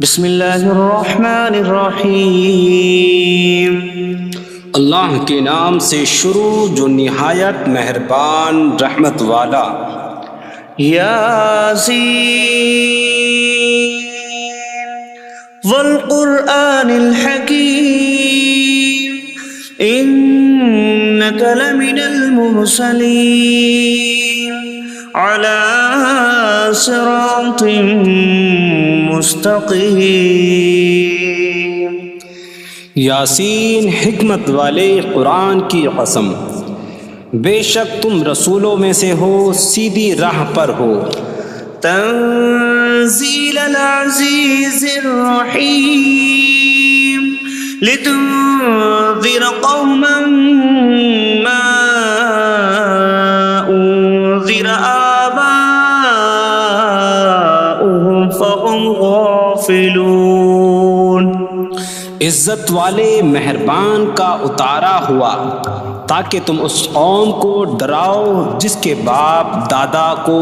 بسم اللہ الرحمن الرحیم۔ اللہ کے نام سے شروع جو نہایت مہربان رحمت والا۔ یاسین والقرآن الحکیم انک لمن المرسلین علی صراط مستقیم۔ یاسین حکمت والے قرآن کی قسم، بے شک تم رسولوں میں سے ہو، سیدھی راہ پر ہو۔ تنزیل العزیز الرحیم لتنذر قوما ما انذر آباؤهم فهم غافلون۔ عزت والے مہربان کا اتارا ہوا تاکہ تم اس قوم کو ڈراؤ جس کے باپ دادا کو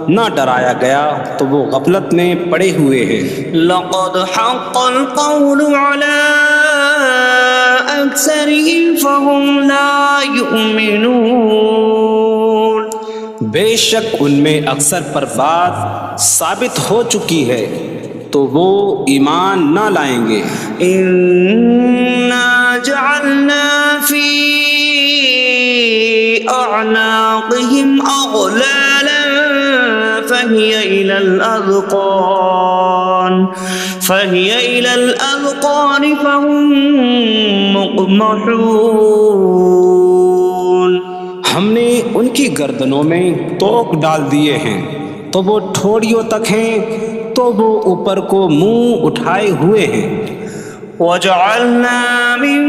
نہ ڈرایا گیا تو وہ غفلت میں پڑے ہوئے ہیں۔ لقد حق القول على أكثرهم فهم لا يؤمنون۔ بے شک ان میں اکثر پر بات ثابت ہو چکی ہے تو وہ ایمان نہ لائیں گے۔ إنا جعلنا في أعناقهم أغلالا فهي إلى الأذقان فهم مقمحون۔ ہم نے ان کی گردنوں میں توق ڈال دیے ہیں تو وہ ٹھوڑیوں تک ہیں، تو وہ اوپر کو منہ اٹھائے ہوئے ہیں۔ وجعلنا من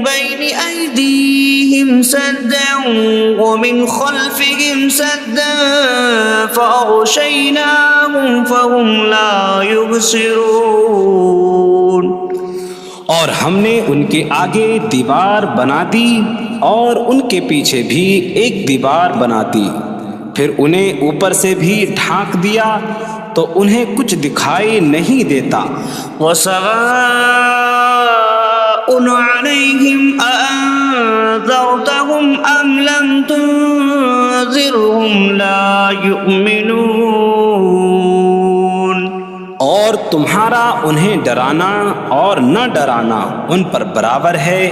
بين أيديهم سدا ومن خلفهم سدا فأغشيناهم فهم لا يبصرون۔ اور ہم نے ان کے آگے دیوار بنا دی اور ان کے پیچھے بھی ایک دیوار بنا دی، پھر انہیں اوپر سے بھی ڈھانک دیا تو انہیں کچھ دکھائی نہیں دیتا۔ وسواء عليهم أأنذرتهم أم لم تنذرهم لا يؤمنون۔ اور تمہارا انہیں ڈرانا اور نہ ڈرانا ان پر برابر ہے،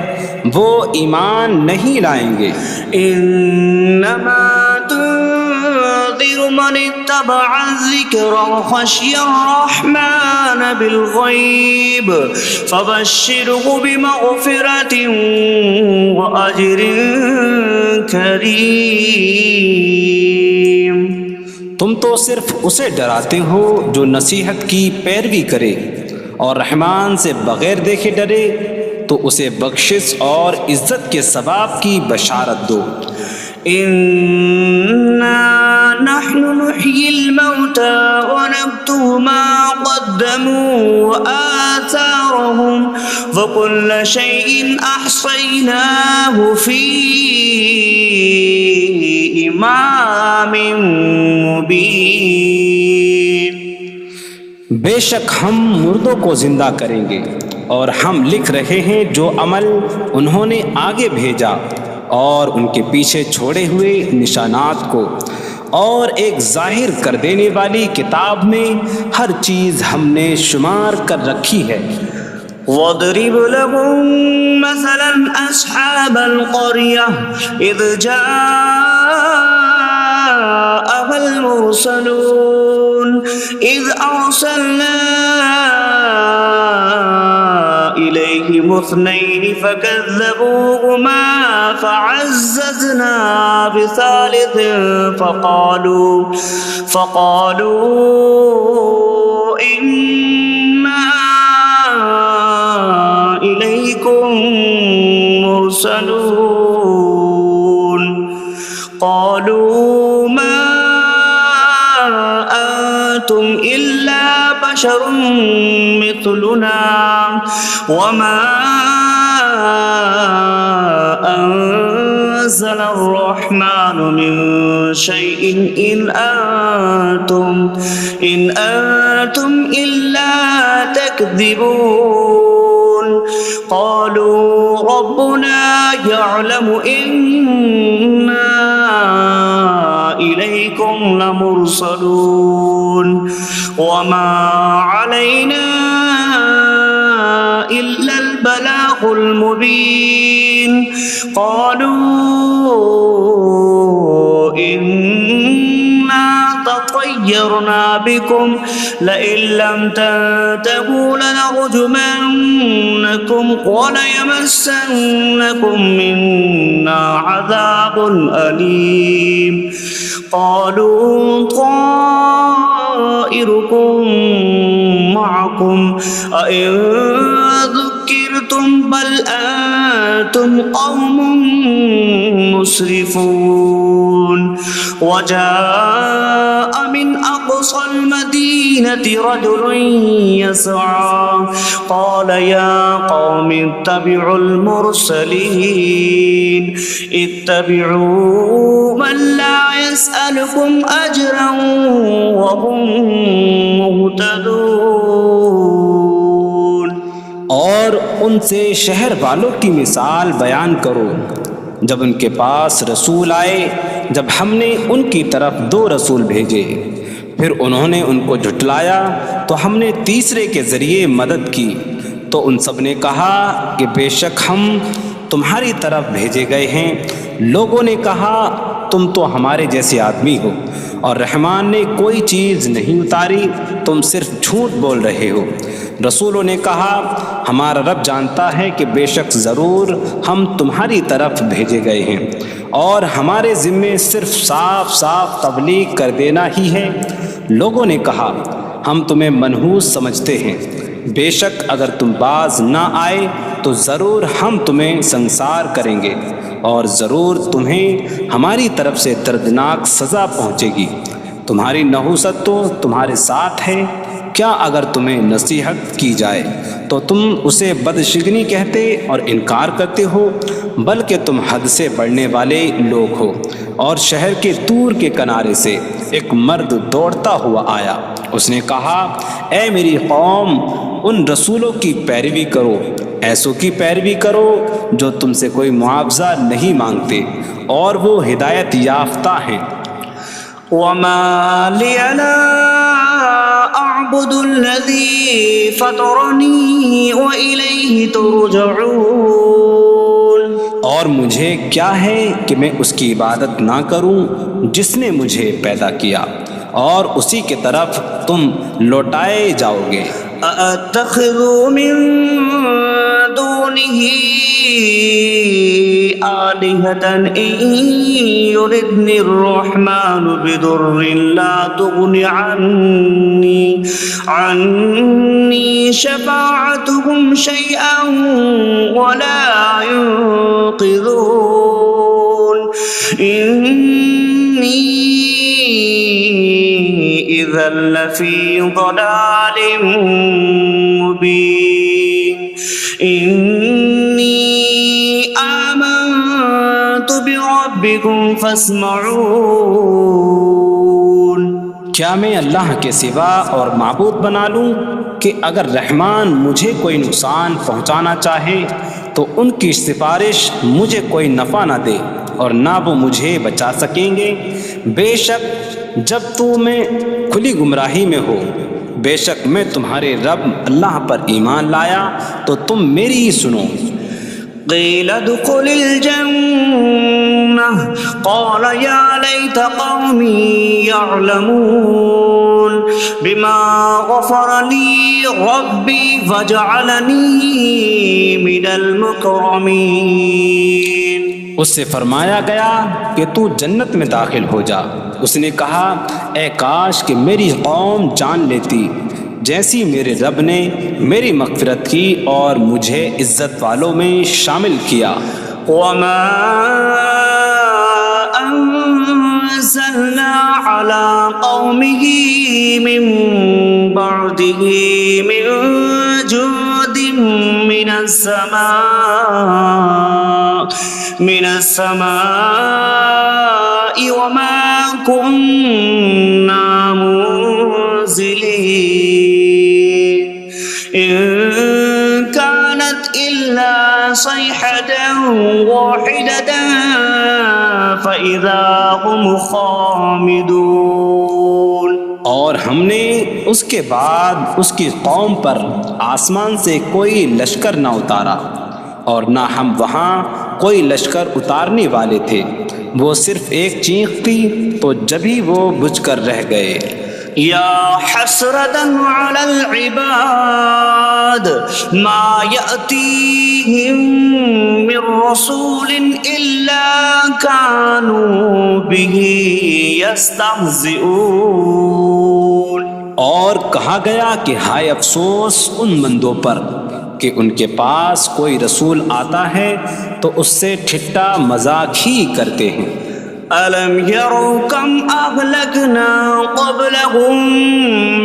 وہ ایمان نہیں لائیں گے۔ انما تنذر من اتبع الذکر وخشی الرحمن بالغیب فبشره بمغفرۃ واجر کریم۔ تم تو صرف اسے ڈراتے ہو جو نصیحت کی پیروی کرے اور رحمان سے بغیر دیکھے ڈرے، تو اسے بخشش اور عزت کے ثواب کی بشارت دو۔ انا نحن نحيي الموتى ونكتب ما قدموا وآثارهم وكل شيء أحصيناه في إمام مبين۔ بے شک ہم مردوں کو زندہ کریں گے اور ہم لکھ رہے ہیں جو عمل انہوں نے آگے بھیجا اور ان کے پیچھے چھوڑے ہوئے نشانات کو، اور ایک ظاہر کر دینے والی کتاب میں ہر چیز ہم نے شمار کر رکھی ہے۔ وَاضْرِبْ لَهُم مَّثَلًا أَصْحَابَ الْقَرْيَةِ إِذْ جَاءَهَا الْمُرْسَلُونَ إِذْ أَرْسَلْنَا إِلَيْهِمُ اثْنَيْنِ فَكَذَّبُوهُمَا فَعَزَّزْنَا بِثَالِثٍ فَقَالُوا إِنَّا إِلَيْكُمْ مُرْسَلُونَ قَالُوا مَا أَنْتُمْ إِلَّا بَشَرٌ مِثْلُنَا وَمَا أَنْتُمْ نزل الرحمن من شيء إن أنتم إلا تكذبون قالوا ربنا يعلم إنا إليكم لمرسلون وما علينا إلا البلاغ المبين قالوا إنا تطيرنا بكم لئن لم تنتهوا لنرجمنكم وليمسنكم منا عذاب أليم قالوا طائركم معكم أئن ذكرتم بل أنتم قوم مسرفون وجاء من أقصى المدينة رجل يسعى قال يا قوم اتبعوا المرسلين اتبعوا من لا يسألكم أجرا وهم مهتدون اور ان سے شہر والوں کی مثال بیان کرو جب ان کے پاس رسول آئے جب ہم نے ان کی طرف 2 رسول بھیجے پھر انہوں نے ان کو جھٹلایا تو ہم نے تیسرے کے ذریعے مدد کی تو ان سب نے کہا کہ بے شک ہم تمہاری طرف بھیجے گئے ہیں لوگوں نے کہا تم تو ہمارے جیسے آدمی ہو اور رحمان نے کوئی چیز نہیں اتاری تم صرف جھوٹ بول رہے ہو رسولوں نے کہا ہمارا رب جانتا ہے کہ بے شک ضرور ہم تمہاری طرف بھیجے گئے ہیں اور ہمارے ذمے صرف صاف صاف تبلیغ کر دینا ہی ہے لوگوں نے کہا ہم تمہیں منحوس سمجھتے ہیں بے شک اگر تم باز نہ آئے تو ضرور ہم تمہیں سنسار کریں گے اور ضرور تمہیں ہماری طرف سے دردناک سزا پہنچے گی تمہاری نحوست تو تمہارے ساتھ ہے کیا اگر تمہیں نصیحت کی جائے تو تم اسے بدشگنی کہتے اور انکار کرتے ہو بلکہ تم حد سے بڑھنے والے لوگ ہو اور شہر کے دور کے کنارے سے ایک مرد دوڑتا ہوا آیا اس نے کہا اے میری قوم ان رسولوں کی پیروی کرو ایسوں کی پیروی کرو جو تم سے کوئی معاوضہ نہیں مانگتے اور وہ ہدایت یافتہ ہیں وما لي لا أعبد الذي فطرني وإليه ترجعون اور مجھے کیا ہے کہ میں اس کی عبادت نہ کروں جس نے مجھے پیدا کیا اور اسی کی طرف تم لوٹائے جاؤ گے أأتخذ من دونه آلهة إن يردني الرحمن بضر لا تغن عني شفاعتهم شيئا ولا ينقذون إني إذا لفي ضلال مبين إني آمنت بربكم فاسمعون کیا میں اللہ کے سوا اور معبود بنا لوں کہ اگر رحمان مجھے کوئی نقصان پہنچانا چاہے تو ان کی سفارش مجھے کوئی نفع نہ دے اور نہ وہ مجھے بچا سکیں گے بے شک جب تو میں کھلی گمراہی میں ہو بے شک میں تمہارے رب اللہ پر ایمان لایا تو تم میری ہی سنو قيل ادخل الجنة قال يا ليت قومي يعلمون بما غفر لي ربي فجعلني من المكرمين اس سے فرمایا گیا کہ تو جنت میں داخل ہو جا اس نے کہا اے کاش کہ میری قوم جان لیتی جیسی میرے رب نے میری مغفرت کی اور مجھے عزت والوں میں شامل کیا وما أنزلنا على قومه من بعده من جود من السماء وما كنا منزلين إن كانت إلا صيحة واحدة فإذا هم خامدون. اور ہم نے اس کے بعد اس کی قوم پر آسمان سے کوئی لشکر نہ اتارا اور نہ ہم وہاں کوئی لشکر اتارنے والے تھے. وہ صرف ایک چیخ تھی تو جبھی وہ بجھ کر رہ گئے. یا حسرة على العباد ما يأتيهم من رسول إلا كانوا به يستهزئون. اور کہا گیا کہ ہائے افسوس ان بندوں پر کہ ان کے پاس کوئی رسول آتا ہے تو اس سے ٹھٹا مذاق ہی کرتے ہیں. أَلَمْ يَرَوْا كَمْ أَهْلَكْنَا قَبْلَهُمْ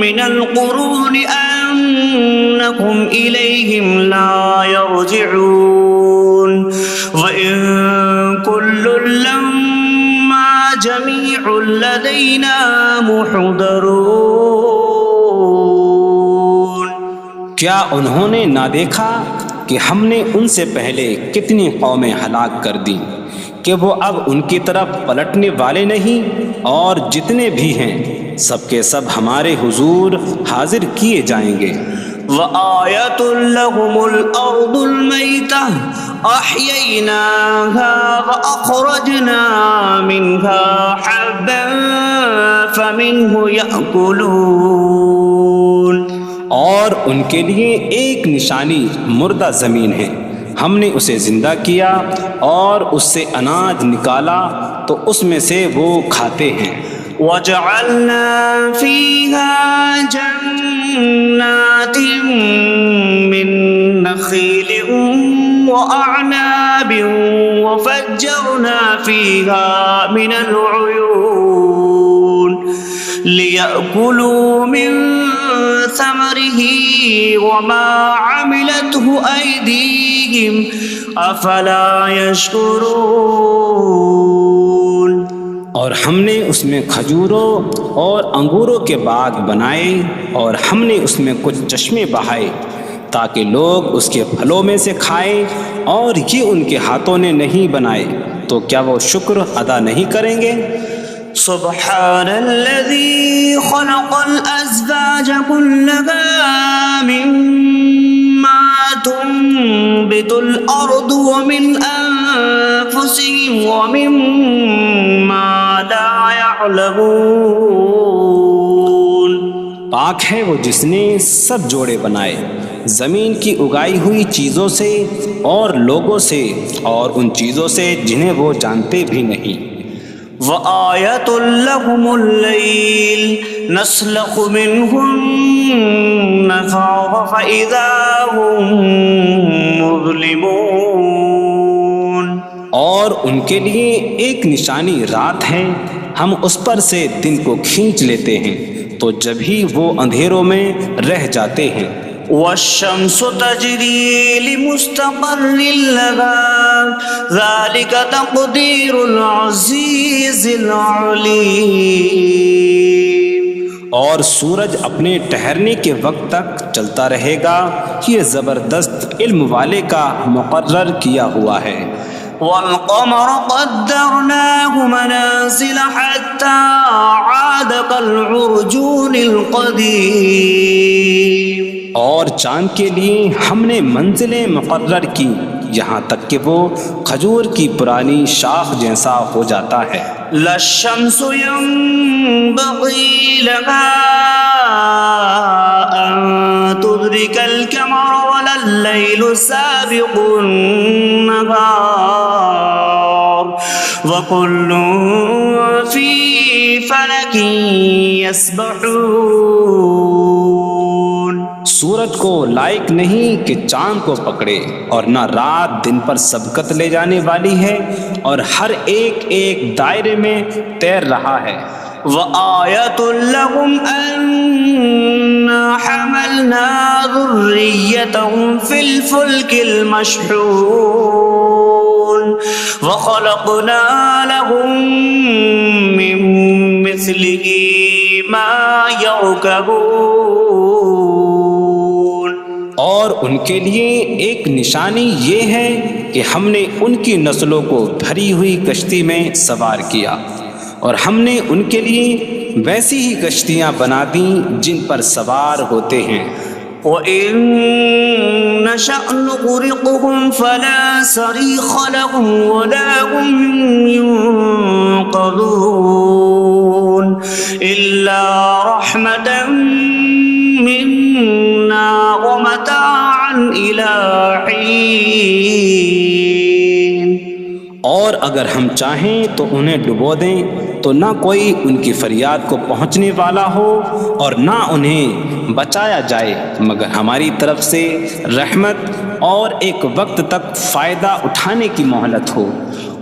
مِنَ الْقُرُونِ أَنَّكُمْ إِلَيْهِمْ لَا يَرْجِعُونَ وَإِن كُلٌّ لَمَّا جَمِيعٌ لَدَيْنَا مُحْضَرُونَ. کیا انہوں نے نہ دیکھا کہ ہم نے ان سے پہلے کتنی قومیں ہلاک کر دیں کہ وہ اب ان کی طرف پلٹنے والے نہیں، اور جتنے بھی ہیں سب کے سب ہمارے حضور حاضر کیے جائیں گے. وَآيَةٌ لَهُمُ الْأَرْضُ الْمَيْتَةُ أَحْيَيْنَاهَا وَأَخْرَجْنَا مِنْهَا حَبًّا فَمِنْهُ يَأْكُلُونَ. اور ان کے لیے ایک نشانی مردہ زمین ہے، ہم نے اسے زندہ کیا اور اس سے اناج نکالا تو اس میں سے وہ کھاتے ہیں. وَجَعَلْنَا فِيهَا جَنَّاتٍ مِّن نَخِيلٍ وَأَعْنَابٍ وَفَجَّرْنَا فِيهَا مِنَ الْعُيُونِ لِيَأْكُلُوا مِن ثَمَرِهِ وَمَا عَمِلَتْهُ أَيْدِيهِمْ أَفَلَا يَشْكُرُونَ. اور ہم نے اس میں کھجوروں اور انگوروں کے باغ بنائے اور ہم نے اس میں کچھ چشمے بہائے تاکہ لوگ اس کے پھلوں میں سے کھائیں، اور یہ ان کے ہاتھوں نے نہیں بنائے تو کیا وہ شکر ادا نہیں کریں گے؟ سبحان الذي خلق الأزواج كلها مما تنبت الأرض ومن أنفسهم ومما لا يعلمون. پاک ہے وہ جس نے سب جوڑے بنائے زمین کی اگائی ہوئی چیزوں سے اور لوگوں سے اور ان چیزوں سے جنہیں وہ جانتے بھی نہیں. وَآيَةٌ لَهُمُ اللَّيْلُ نَسْلَخُ مِنْهُ النَّهَارَ فَإِذَا هُمْ مُظْلِمُونَ. اور ان کے لیے ایک نشانی رات ہے، ہم اس پر سے دن کو کھینچ لیتے ہیں تو جبھی وہ اندھیروں میں رہ جاتے ہیں. وَالشَّمْسُ تَجْرِي لِمُسْتَقَرٍّ لَهَا ذَلِكَ تَقْدِيرُ الْعَزِيزِ الْعَلِيمِ. اور سورج اپنے ٹھہرنے کے وقت تک چلتا رہے گا، یہ زبردست علم والے کا مقرر کیا ہوا ہے. وَالْقَمَرَ قَدَّرْنَاهُ مَنَازِلَ حَتَّى عَادَ كَالْعُرْجُونِ الْقَدِيمِ. اور چاند کے لیے ہم نے منزلیں مقرر کی یہاں تک کہ وہ کھجور کی پرانی شاخ جیسا ہو جاتا ہے. لا الشمس ينبغي لها أن تدرك القمر ولا الليل سابق النهار وكل في فلك يسبحون. سورج کو لائق نہیں کہ چاند کو پکڑے، اور نہ رات دن پر سبقت لے جانے والی ہے، اور ہر ایک ایک دائرے میں تیر رہا ہے. وَآيَةٌ لَهُمْ أَنَّا حَمَلْنَا ذُرِّيَّتَهُمْ في الفلك المشحون وخلقنا لهم من مثله ما يركبون. اور ان کے لیے ایک نشانی یہ ہے کہ ہم نے ان کی نسلوں کو بھری ہوئی کشتی میں سوار کیا، اور ہم نے ان کے لیے ویسی ہی کشتیاں بنا دیں جن پر سوار ہوتے ہیں. وَإِن نَّشَأْ نُغْرِقْهُمْ فَلَا صَرِيخَ لَهُمْ وَلَا هُمْ يُنقَذُونَ إِلَّا رَحْمَةً مِّنَّا وَمَتَاعًا إِلَىٰ حِينٍ. اور اگر ہم چاہیں تو انہیں ڈبو دیں تو نہ کوئی ان کی فریاد کو پہنچنے والا ہو اور نہ انہیں بچایا جائے مگر ہماری طرف سے رحمت اور ایک وقت تک فائدہ اٹھانے کی مہلت ہو.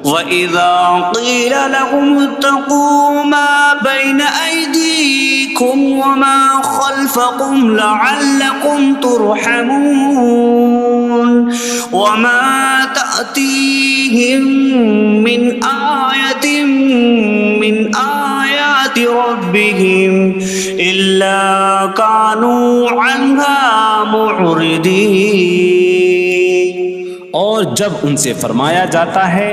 وَإِذَا قِيلَ لَهُمُ اتَّقُوا مَا بَيْنَ أَيْدِيكُمْ وَمَا خَلْفَكُمْ لَعَلَّكُمْ تُرْحَمُونَ وَمَا تَأْتِيهِم مِّنْ آيَةٍ مِّنْ آيَاتِ رَبِّهِمْ إِلَّا كَانُوا عَنْهَا مُعْرِضِينَ. اور جب ان سے فرمایا جاتا ہے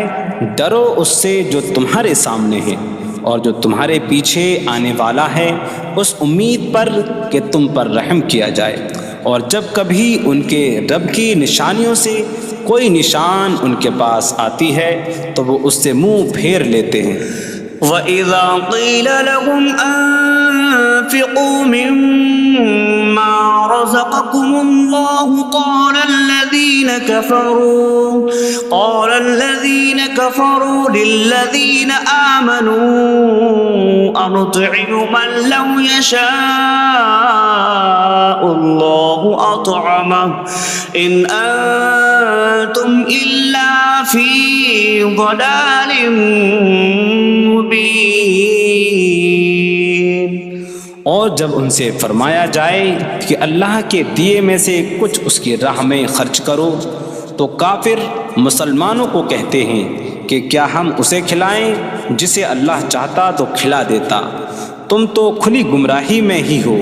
ڈرو اس سے جو تمہارے سامنے ہے اور جو تمہارے پیچھے آنے والا ہے، اس امید پر کہ تم پر رحم کیا جائے، اور جب کبھی ان کے رب کی نشانیوں سے کوئی نشان ان کے پاس آتی ہے تو وہ اس سے منہ پھیر لیتے ہیں. وَإِذَا قِيلَ لَهُمْ أَنفِقُوا مِمَّا رَزَقَكُمُ اللَّهُ قَالَ الَّذِينَ كَفَرُوا لِلَّذِينَ آمَنُوا أَنُطْعِمُ مَن لَّوْ يَشَاءُ اللَّهُ أَطْعَمَهُ إِنْ أَنتُمْ إِلَّا فِي ضَلَالٍ مبین. اور جب ان سے فرمایا جائے کہ اللہ کے دیے میں سے کچھ اس کی راہ میں خرچ کرو تو کافر مسلمانوں کو کہتے ہیں کہ کیا ہم اسے کھلائیں جسے اللہ چاہتا تو کھلا دیتا، تم تو کھلی گمراہی میں ہی ہو.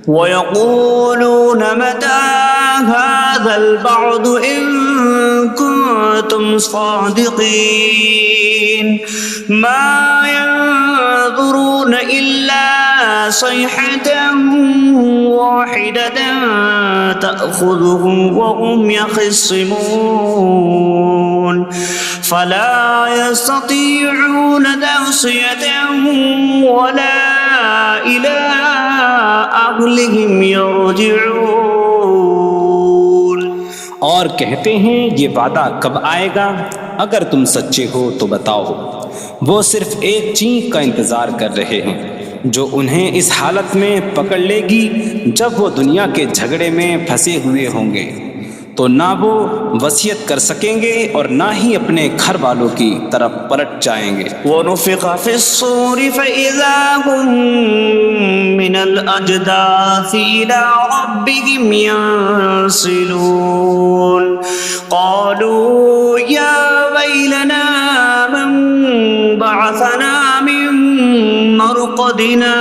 وَيَقُولُونَ مَتَىٰ هَٰذَا الْوَعْدُ إِن كُنتُمْ صَادِقِينَ مَا يَنظُرُونَ إِلَّا صَيْحَةً وَاحِدَةً تَأْخُذُهُمْ وَهُمْ يَخِصِّمُونَ فَلَا يَسْتَطِيعُونَ تَوْصِيَةً وَلَا إِلَىٰ أَهْلِهِمْ يَرْجِعُونَ. اور کہتے ہیں یہ وعدہ کب آئے گا؟ اگر تم سچے ہو تو بتاؤ. وہ صرف ایک چینک کا انتظار کر رہے ہیں جو انہیں اس حالت میں پکڑ لے گی جب وہ دنیا کے جھگڑے میں پھنسے ہوئے ہوں گے تو نہ وہ وصیت کر سکیں گے اور نہ ہی اپنے گھر والوں کی طرف پلٹ جائیں گے. وَنُفِخَ فِي الصُّورِ فَإِذَا هُم مِّنَ الْأَجْدَاثِ إِلَىٰ رَبِّهِمْ يَنسِلُونَ قَالُوا يَا وَيْلَنَا مَن بَعَثَنَا مِن مَّرْقَدِنَا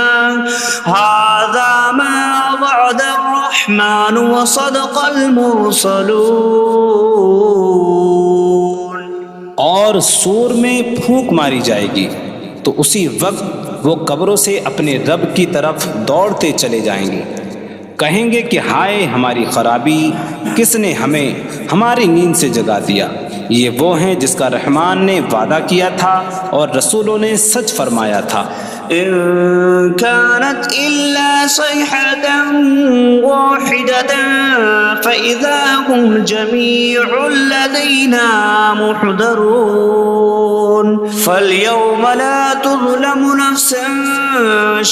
هَٰذَا مَا وَعَدَ الرَّحْمَٰنُ وَصَدَقَ الْمُرْسَلُونَ. اور سور میں پھونک ماری جائے گی تو اسی وقت وہ قبروں سے اپنے رب کی طرف دوڑتے چلے جائیں گے، کہیں گے کہ ہائے ہماری خرابی، کس نے ہمیں ہماری نیند سے جگا دیا. یہ وہ ہیں جس کا رحمان نے وعدہ کیا تھا اور رسولوں نے سچ فرمایا تھا. إن كانت إلا صيحة واحدة فإذا هم جميع لدينا محضرون فاليوم لا تظلم نفس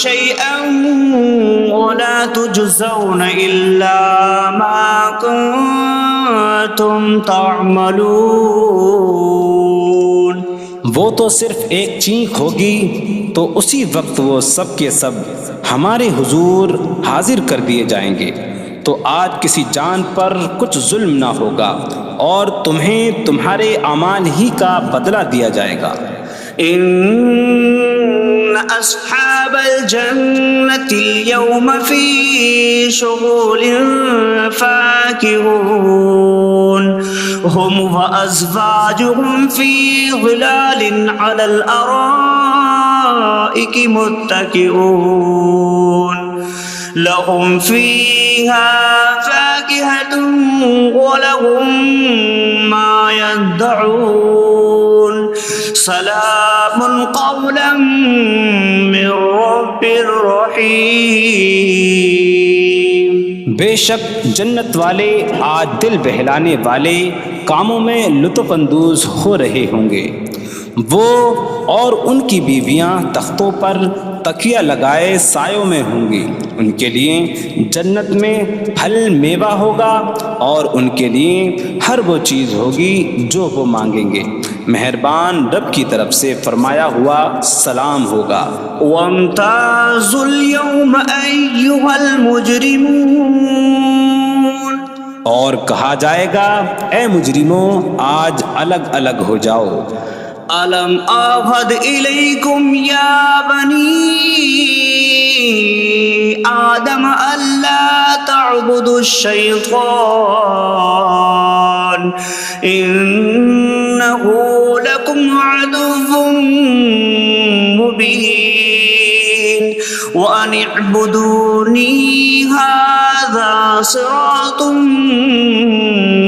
شيئا ولا تجزون إلا ما كنتم تعملون. وہ تو صرف ایک چینک ہوگی تو اسی وقت وہ سب کے سب ہمارے حضور حاضر کر دیے جائیں گے، تو آج کسی جان پر کچھ ظلم نہ ہوگا اور تمہیں تمہارے اعمال ہی کا بدلہ دیا جائے گا۔ إن أصحاب الجنة اليوم في شغل فاكهون هم وأزواجهم في ظلال على الأرائك متكئون لهم فيها فاكهة ولهم ما يدعون سلام قولا من رب رحیم۔ بے شک جنت والے آج دل بہلانے والے کاموں میں لطف اندوز ہو رہے ہوں گے۔ وہ اور ان کی بیویاں تختوں پر تکیہ لگائے سایوں میں ہوں گی۔ ان کے لیے جنت میں پھل میوہ ہوگا اور ان کے لیے ہر وہ چیز ہوگی جو وہ مانگیں گے۔ مہربان رب کی طرف سے فرمایا ہوا سلام ہوگا۔ وامتازوا اليوم أيها المجرمون، اور کہا جائے گا اے مجرموں آج الگ الگ ہو جاؤ۔ ألم أعهد إليكم يا بني آدم ألا تعبدوا الشيطان إنه لكم عدو مبين وأن اعبدوني هذا صراط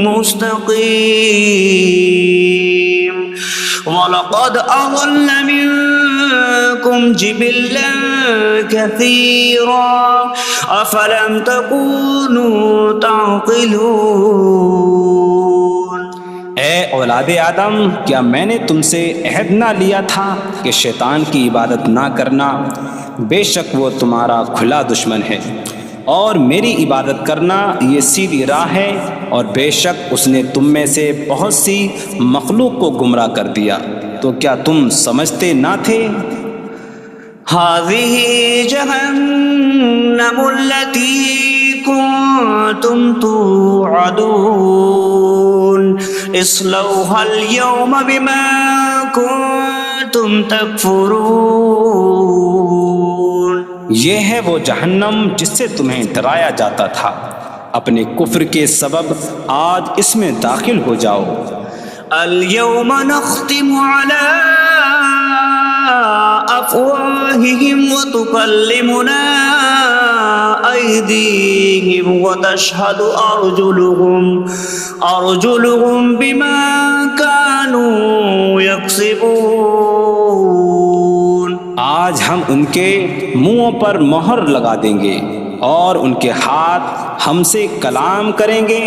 مستقيم وَلَقَدْ أَضَلَّ مِنكُمْ جِبِلًّا كَثِيرًا أَفَلَمْ تَكُونُوا تَعْقِلُونَ۔ اے اولاد آدم، کیا میں نے تم سے عہد نہ لیا تھا کہ شیطان کی عبادت نہ کرنا؟ بے شک وہ تمہارا کھلا دشمن ہے، اور میری عبادت کرنا یہ سیدھی راہ ہے، اور بے شک اس نے تم میں سے بہت سی مخلوق کو گمراہ کر دیا، تو کیا تم سمجھتے نہ تھے؟ هذه جهنم التي كنتم توعدون اصلوها اليوم بما كنتم تكفرون۔ یہ ہے وہ جہنم جس سے تمہیں ڈرایا جاتا تھا، اپنے کفر کے سبب آج اس میں داخل ہو جاؤ۔ اليوم نختم على أفواههم وتكلمنا أيديهم وتشهد أرجلهم بما كانوا يكسبون۔ آج ہم ان کے منہوں پر مہر لگا دیں گے، اور ان کے ہاتھ ہم سے کلام کریں گے،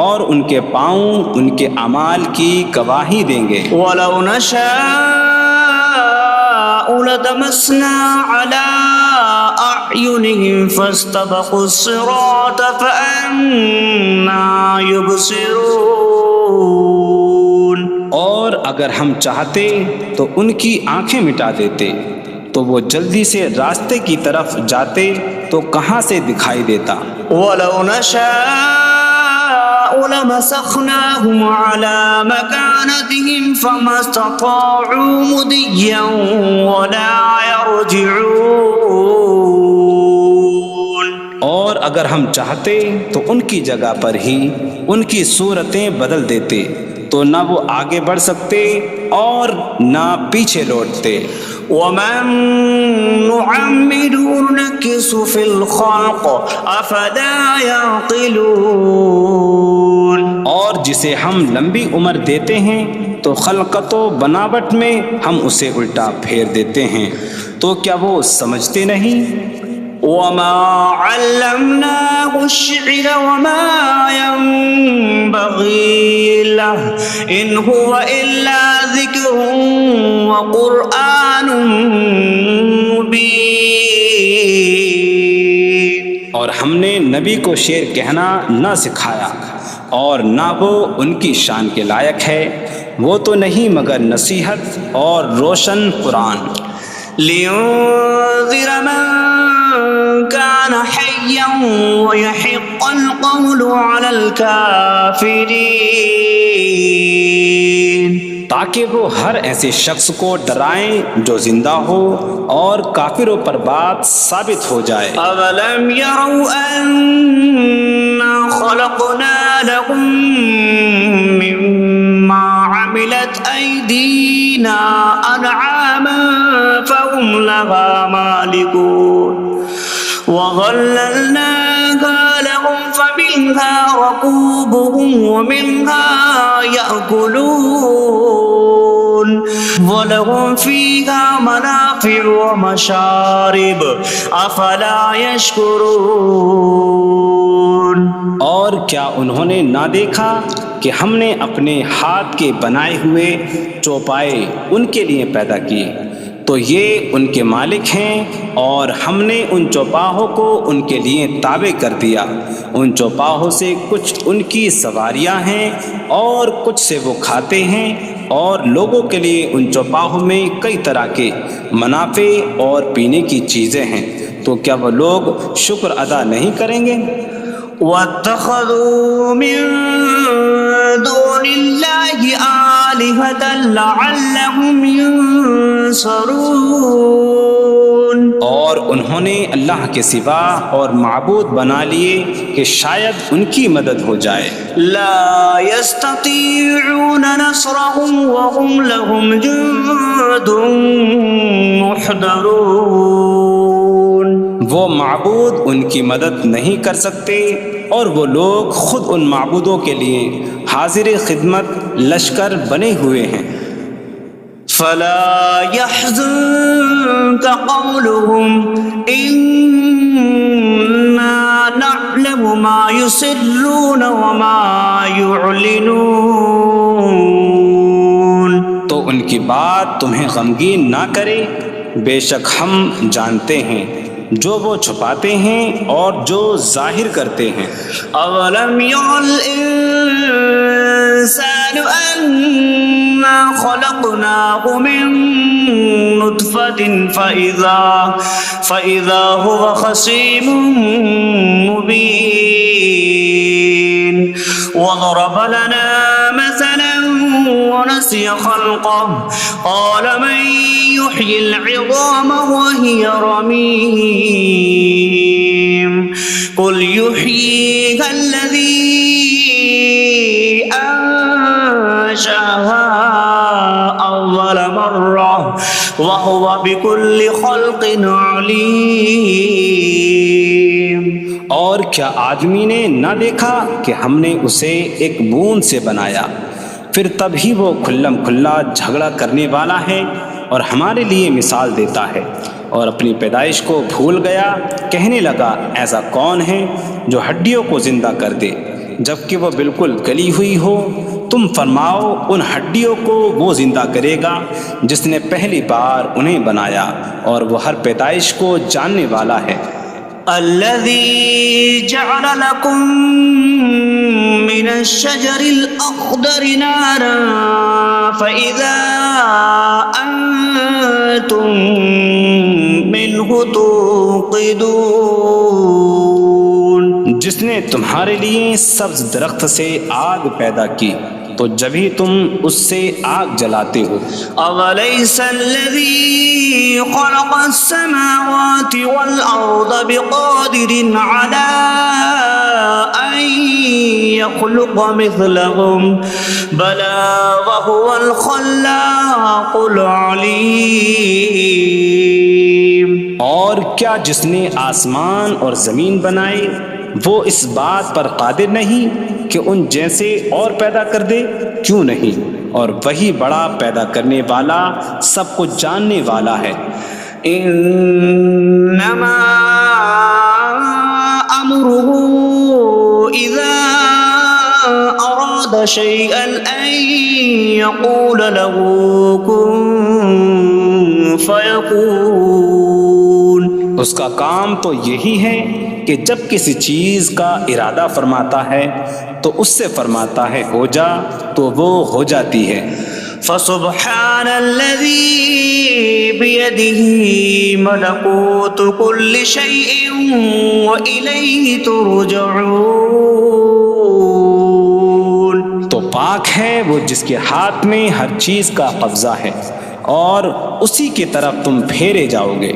اور ان کے پاؤں ان کے اعمال کی گواہی دیں گے۔ وَلَوْ نَشَاءُ لَطَمَسْنَا عَلَىٰ أَعْيُنِهِمْ فَاسْتَبَقُوا الصِّرَاطَ فَأَنَّىٰ يُبْصِرُونَ۔ اور اگر ہم چاہتے تو ان کی آنکھیں مٹا دیتے، تو وہ جلدی سے راستے کی طرف جاتے تو کہاں سے دکھائی دیتا۔ وَلَوْ نَشَاءُ لَمَسَخْنَاهُمْ عَلَىٰ مَكَانَتِهِمْ فَمَا اسْتَطَاعُوا مُضِيًّا وَلَا يَرْجِعُونَ۔ اور اگر ہم چاہتے تو ان کی جگہ پر ہی ان کی صورتیں بدل دیتے، تو نہ وہ آگے بڑھ سکتے اور نہ پیچھے لوٹتے۔ وَمَن نُعَمِّرْهُ نُنَكِّسْهُ فِي الْخَلْقِ أَفَلَا يَعْقِلُونَ۔ اور جسے ہم لمبی عمر دیتے ہیں تو خلقت و بناوٹ میں ہم اسے الٹا پھیر دیتے ہیں، تو کیا وہ سمجھتے نہیں؟ وَمَا عَلَّمْنَاهُ الشِّعْرَ وَمَا يَنبَغِي لَهُ إِنْ هُوَ إِلَّا ذِكْرٌ وَقُرْآنٌ مُبِينٌ۔ اور ہم نے نبی کو شعر کہنا نہ سکھایا، اور نہ وہ ان کی شان کے لائق ہے، وہ تو نہیں مگر نصیحت اور روشن قرآن۔ لِيُنذِرَ مَن كَانَ حَيًّا حيا ويحق القول على الكافرين تاکہ وہ ہر ایسے شخص کو ڈرائیں جو زندہ ہو اور کافروں پر بات ثابت ہو جائے۔ أولم يروا أنا خلقنا لهم مما عملت أيدينا أنعاما فهم لها مالكون وظللناها لهم فمنها ركوبهم ومنها يأكلون وَلَهُمْ فِيهَا مَنَافِعُ وَمَشَارِبُ أَفَلَا يَشْكُرُونَ۔ اور کیا انہوں نے نہ دیکھا کہ ہم نے اپنے ہاتھ کے بنائے ہوئے چوپائے ان کے لیے پیدا کیے، تو یہ ان کے مالک ہیں، اور ہم نے ان چوپاہوں کو ان کے لیے تابع کر دیا۔ ان چوپاہوں سے کچھ ان کی سواریاں ہیں اور کچھ سے وہ کھاتے ہیں، اور لوگوں کے لیے ان چوپاہوں میں کئی طرح کے منافع اور پینے کی چیزیں ہیں، تو کیا وہ لوگ شکر ادا نہیں کریں گے؟ وَاتَّخَذُوا مِن دُونِ اللَّهِ آلِهَةً لَعَلَّهُمْ يُنصَرُونَ۔ اور انہوں نے اللہ کے سوا اور معبود بنا لیے کہ شاید ان کی مدد ہو جائے۔ لا يستطيعون نصرهم وهم لهم جند محضرون۔ وہ معبود ان کی مدد نہیں کر سکتے، اور وہ لوگ خود ان معبودوں کے لیے حاضر خدمت لشکر بنے ہوئے ہیں۔ فلا يحزنك قولهم إنا نعلم ما يسرون وما يعلنون۔ تو ان کی بات تمہیں غمگین نہ کرے، بے شک ہم جانتے ہیں جو وہ چھپاتے ہیں اور جو ظاہر کرتے ہیں۔ اولم ير الانسان انا خلقناه من نطفة فإذا هو خصيم مبين وضرب لنا مثلا ونسي خلقه قال من يحيي العظام وهي رميم قل يحييها الذي أنشأها أول مرة وهو بكل خلق عليم۔ اور کیا آدمی نے نہ دیکھا کہ ہم نے اسے ایک بوند سے بنایا، پھر تب ہی وہ کھلم کھلا جھگڑا کرنے والا ہے اور ہمارے لیے مثال دیتا ہے، اور اپنی پیدائش کو بھول گیا، کہنے لگا ایسا کون ہے جو ہڈیوں کو زندہ کر دے جبکہ وہ بالکل گلی ہوئی ہو؟ تم فرماؤ ان ہڈیوں کو وہ زندہ کرے گا جس نے پہلی بار انہیں بنایا، اور وہ ہر پیدائش کو جاننے والا ہے۔ الذي جعل لكم من الشجر الأخضر نارا فإذا أنتم منه توقدون۔ جس نے تمہارے لیے سبز درخت سے آگ پیدا کی تو جبھی تم اس سے آگ جلاتے ہو۔ أَوَلَيْسَ الَّذِي خَلَقَ السَّمَاوَاتِ وَالْأَرْضَ بِقَادِرٍ عَلَىٰ أَن يَخْلُقَ مِثْلَهُمْ بَلَىٰ وَهُوَ الْخَلَّاقُ الْعَلِيمُ۔ اور کیا جس نے آسمان اور زمین بنائے وہ اس بات پر قادر نہیں کہ ان جیسے اور پیدا کر دے؟ کیوں نہیں، اور وہی بڑا پیدا کرنے والا سب کچھ جاننے والا ہے۔ انما امره اذا اراد شيئا ان يقول له كن فيكون۔ اس کا کام تو یہی ہے کہ جب کسی چیز کا ارادہ فرماتا ہے تو اس سے فرماتا ہے ہو جا، تو وہ ہو جاتی ہے۔ فسبحان الذي بيده ملكوت كل شيء وإليه ترجعون. تو پاک ہے وہ جس کے ہاتھ میں ہر چیز کا قبضہ ہے اور اسی کی طرف تم پھیرے جاؤ گے.